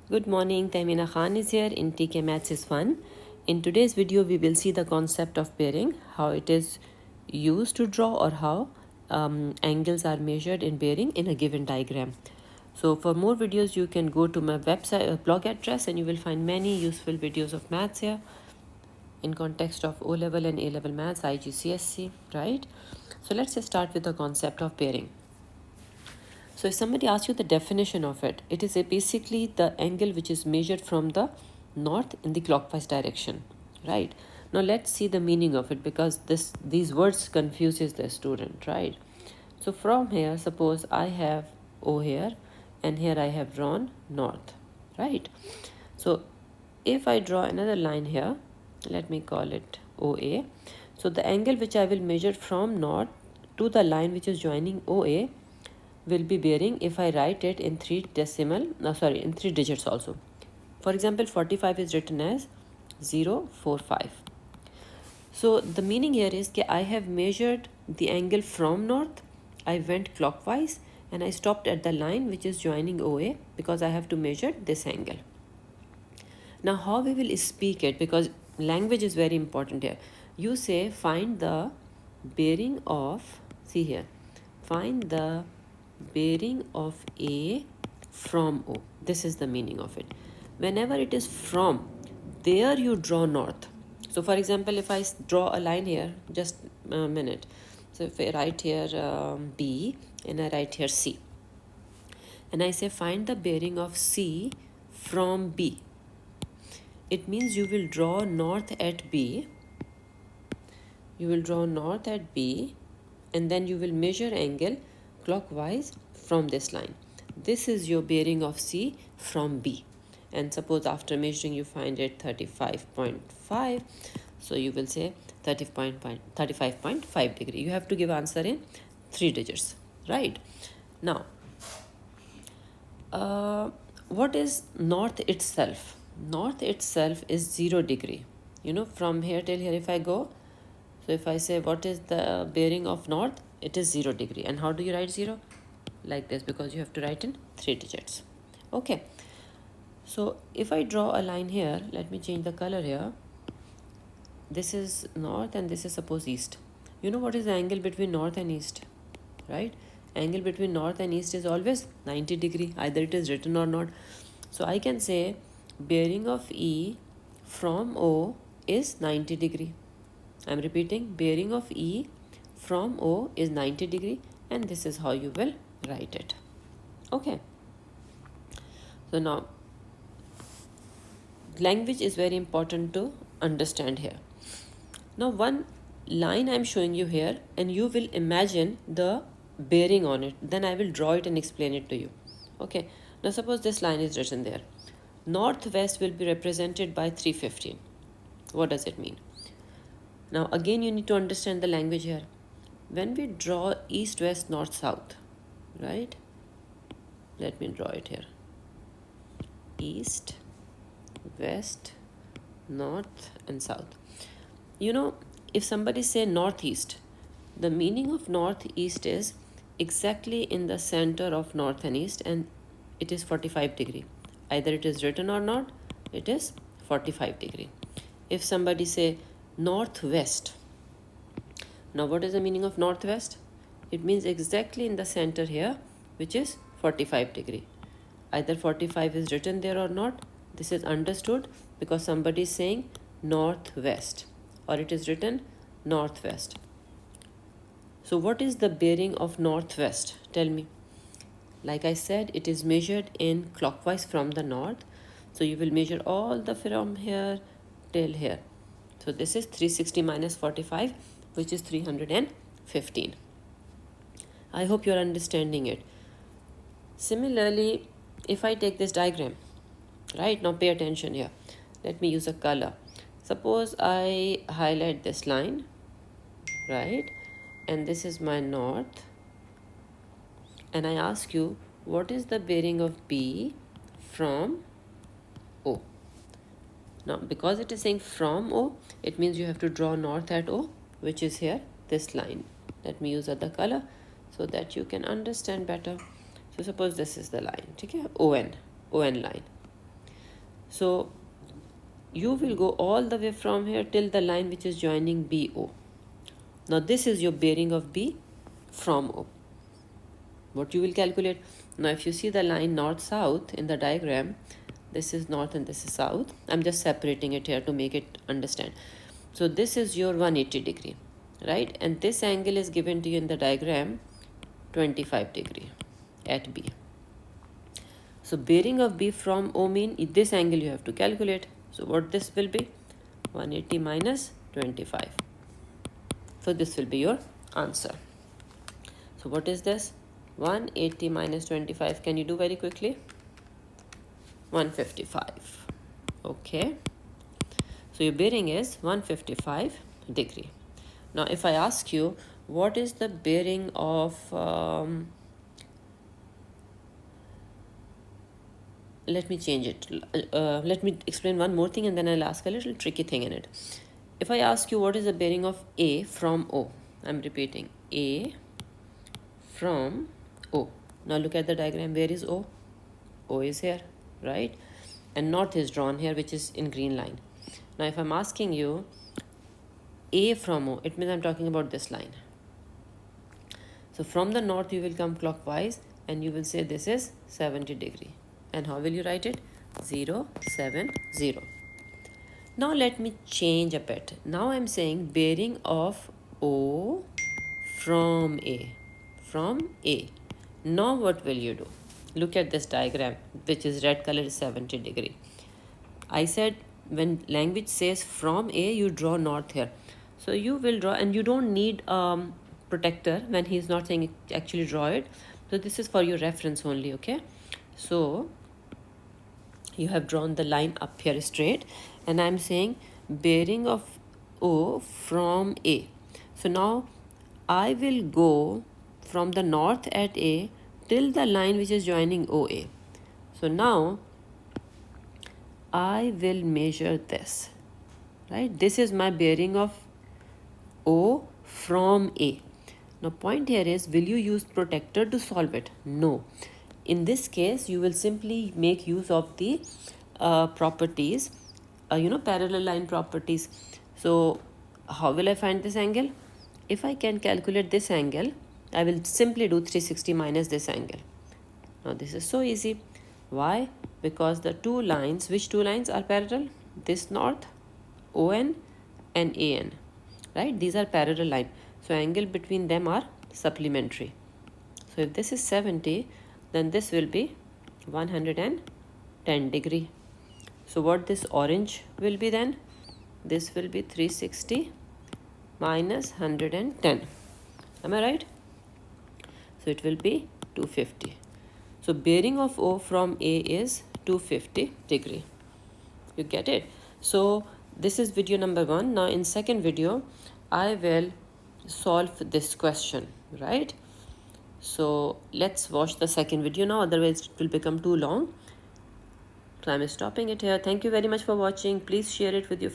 Good morning, Taimina Khan is here in TKMaths is fun. In today's video, we will see the concept of bearing, how it is used to draw or how angles are measured in bearing in a given diagram. So for more videos, you can go to my website blog address and you will find many useful videos of maths here in context of O-level and A-level maths, IGCSE, right? So let's just start with the concept of bearing. So if somebody asks you the definition of it, it is basically the angle which is measured from the north in the clockwise direction, right? Now let's see the meaning of it because these words confuses the student, right? So from here, suppose I have O here and here I have drawn north, right? So if I draw another line here, let me call it OA. So the angle which I will measure from north to the line which is joining OA will be bearing if I write it in in 3 digits also. For example, 45 is written as 045. So the meaning here is that I have measured the angle from north, I went clockwise and I stopped at the line which is joining OA because I have to measure this angle. Now how we will speak it, because language is very important here. You say find the bearing of, see here, find the bearing of A from O. This is the meaning of it. Whenever it is from, there you draw north. So for example, if I draw a line here, just a minute. So if I write here B and I write here C. And I say find the bearing of C from B. It means you will draw north at B. You will draw north at B and then you will measure angle clockwise from this line. This is your bearing of C from B. And suppose after measuring you find it 35.5. So you will say 35.5 degree. You have to give answer in 3 digits, right? Now, what is north itself? North itself is 0 degree. You know, from here till here if I go, so if I say what is the bearing of north, it is 0 degree. And how do you write 0? Like this, because you have to write in 3 digits. Okay. So if I draw a line here, let me change the color here. This is north and this is suppose east. You know what is the angle between north and east, right? Angle between north and east is always 90 degree. Either it is written or not. So I can say bearing of E from O is 90 degree. I'm repeating, bearing of E from O is 90 degree and this is how you will write it. Okay. So now, language is very important to understand here. Now one line I'm showing you here and you will imagine the bearing on it. Then I will draw it and explain it to you. Okay. Now suppose this line is written there. Northwest will be represented by 315. What does it mean? Now again you need to understand the language here. When we draw east, west, north, south, right? Let me draw it here. East, west, north and south. You know, if somebody say northeast, the meaning of northeast is exactly in the center of north and east and it is 45 degree. Either it is written or not, it is 45 degree. If somebody say northwest, now what is the meaning of northwest? It means exactly in the center here, which is 45 degree. Either 45 is written there or not, this is understood because somebody is saying northwest or it is written northwest. So what is the bearing of northwest? Tell me. Like I said, it is measured in clockwise from the north. So you will measure all the from here till here. So this is 360 minus 45, which is 315. I hope you are understanding it. Similarly, if I take this diagram, right, now pay attention here. Let me use a color. Suppose I highlight this line, right, and this is my north, and I ask you what is the bearing of B from O. Now because it is saying from O, it means you have to draw north at O, which is here, this line. Let me use other color so that you can understand better. So suppose this is the line, okay, ON line. So you will go all the way from here till the line which is joining BO. Now this is your bearing of B from O. What you will calculate? Now if you see the line north-south in the diagram, this is north and this is south. I'm just separating it here to make it understand. So this is your 180 degree, right? And this angle is given to you in the diagram 25 degree at B. So bearing of B from O mean this angle you have to calculate. So what this will be? 180 minus 25. So this will be your answer. So what is this? 180 minus 25. Can you do very quickly? 155. Okay. So your bearing is 155 degree. Now if I ask you what is the bearing of let me change it. Let me explain one more thing and then I'll ask a little tricky thing in it. If I ask you what is the bearing of A from O, I'm repeating, A from O. Now look at the diagram. Where is O? O is here, right? And north is drawn here, which is in green line. Now if I'm asking you A from O, it means I'm talking about this line. So from the north you will come clockwise and you will say this is 70 degree. And how will you write it? 0, 7, 0. Now let me change a bit. Now I'm saying bearing of O from A. From A. Now what will you do? Look at this diagram, which is red color is 70 degree. I said when language says from A, you draw north here. So you will draw, and you don't need protector when he's not saying actually draw it. So this is for your reference only, okay? So you have drawn the line up here straight, and I'm saying bearing of O from A. So now I will go from the north at A till the line which is joining OA. So now I will measure this, right? This is my bearing of O from A. Now point here is, will you use protector to solve it? No. In this case, you will simply make use of the properties, parallel line properties. So how will I find this angle? If I can calculate this angle, I will simply do 360 minus this angle. Now this is so easy. Why? Because the two lines, which two lines are parallel? This north, ON and AN, right? These are parallel line. So angle between them are supplementary. So if this is 70, then this will be 110 degree. So what this orange will be then? This will be 360 minus 110. Am I right? So it will be 250. So bearing of O from A is 250 degree. You get it? So this is video number 1. Now in second video, I will solve this question, right? So let's watch the second video now, otherwise it will become too long. So I'm stopping it here. Thank you very much for watching. Please share it with your